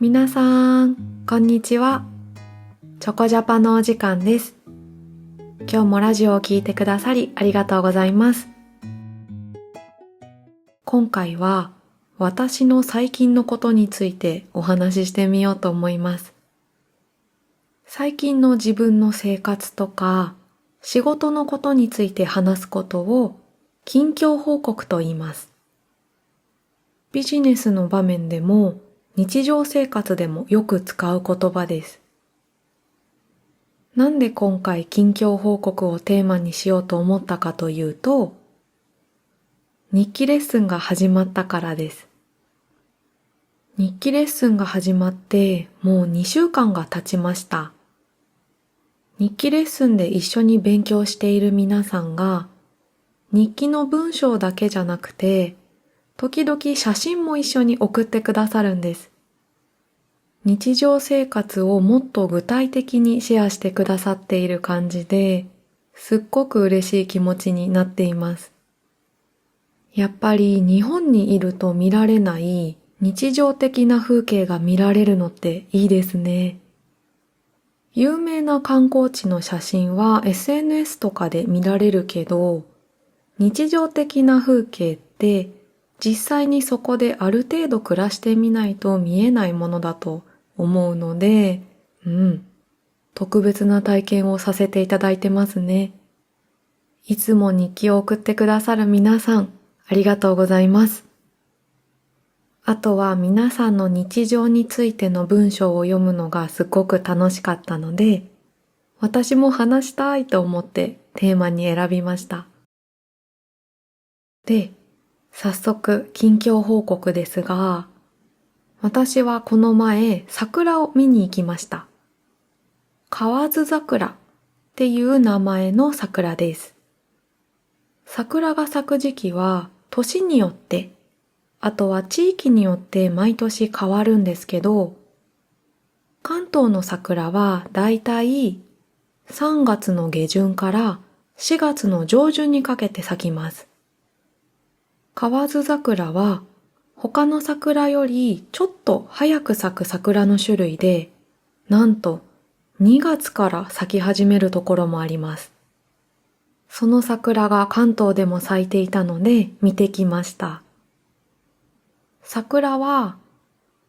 皆さん、こんにちは。チョコジャパのお時間です。今日もラジオを聞いてくださりありがとうございます。今回は私の最近のことについてお話ししてみようと思います。最近の自分の生活とか仕事のことについて話すことを近況報告と言います。ビジネスの場面でも日常生活でもよく使う言葉です。なんで今回近況報告をテーマにしようと思ったかというと、日記レッスンが始まったからです。日記レッスンが始まってもう2週間が経ちました。日記レッスンで一緒に勉強している皆さんが、日記の文章だけじゃなくて、時々写真も一緒に送ってくださるんです。日常生活をもっと具体的にシェアしてくださっている感じで、すっごく嬉しい気持ちになっています。やっぱり日本にいると見られない日常的な風景が見られるのっていいですね。有名な観光地の写真は SNS とかで見られるけど、日常的な風景って実際にそこである程度暮らしてみないと見えないものだと思うので、特別な体験をさせていただいてますね。いつも日記を送ってくださる皆さん、ありがとうございます。あとは皆さんの日常についての文章を読むのがすごく楽しかったので、私も話したいと思ってテーマに選びました。で、早速近況報告ですが、私はこの前桜を見に行きました。河津桜っていう名前の桜です。桜が咲く時期は年によって、あとは地域によって毎年変わるんですけど、関東の桜はだいたい3月の下旬から4月の上旬にかけて咲きます。河津桜は他の桜よりちょっと早く咲く桜の種類で、なんと2月から咲き始めるところもあります。その桜が関東でも咲いていたので見てきました。桜は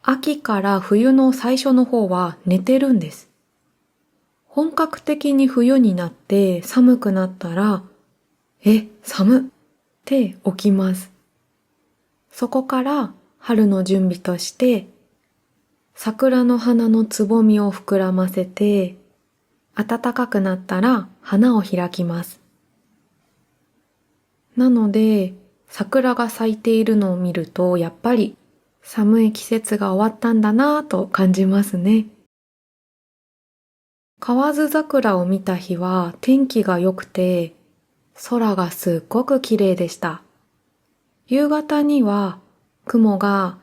秋から冬の最初の方は寝てるんです。本格的に冬になって寒くなったら、寒って起きます。そこから春の準備として、桜の花のつぼみを膨らませて、暖かくなったら花を開きます。なので、桜が咲いているのを見ると、やっぱり寒い季節が終わったんだなぁと感じますね。河津桜を見た日は天気が良くて、空がすっごく綺麗でした。夕方には雲が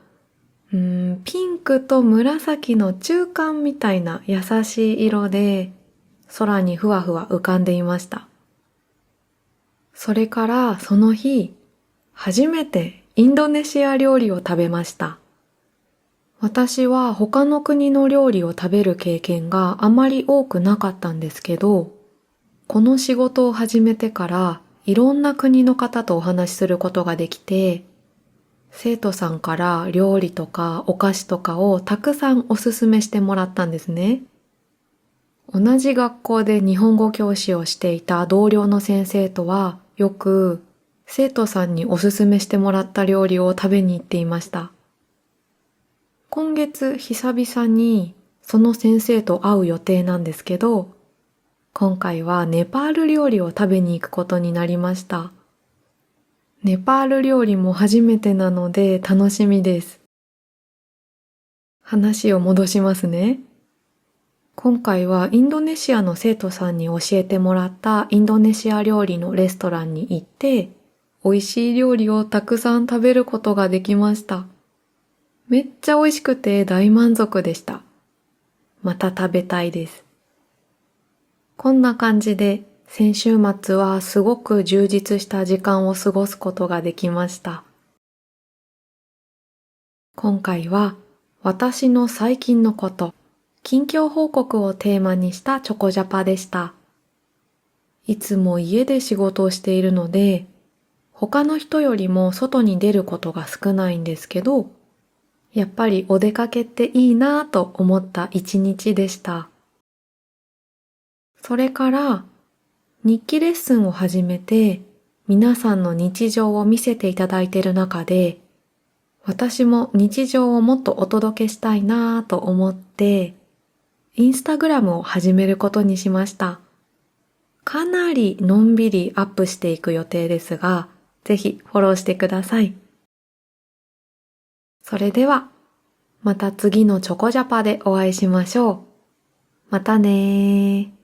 ピンクと紫の中間みたいな優しい色で空にふわふわ浮かんでいました。それからその日、初めてインドネシア料理を食べました。私は他の国の料理を食べる経験があまり多くなかったんですけど、この仕事を始めてからいろんな国の方とお話しすることができて、生徒さんから料理とかお菓子とかをたくさんおすすめしてもらったんですね。同じ学校で日本語教師をしていた同僚の先生とはよく生徒さんにおすすめしてもらった料理を食べに行っていました。今月久々にその先生と会う予定なんですけど、今回はネパール料理を食べに行くことになりました。ネパール料理も初めてなので楽しみです。話を戻しますね。今回はインドネシアの生徒さんに教えてもらったインドネシア料理のレストランに行って、美味しい料理をたくさん食べることができました。めっちゃ美味しくて大満足でした。また食べたいです。こんな感じで先週末はすごく充実した時間を過ごすことができました。今回は私の最近のこと、近況報告をテーマにしたチョコジャパでした。いつも家で仕事をしているので、他の人よりも外に出ることが少ないんですけど、やっぱりお出かけっていいなぁと思った一日でした。それから日記レッスンを始めて皆さんの日常を見せていただいている中で、私も日常をもっとお届けしたいなぁと思って、インスタグラムを始めることにしました。かなりのんびりアップしていく予定ですが、ぜひフォローしてください。それでは、また次のチョコジャパでお会いしましょう。またねー。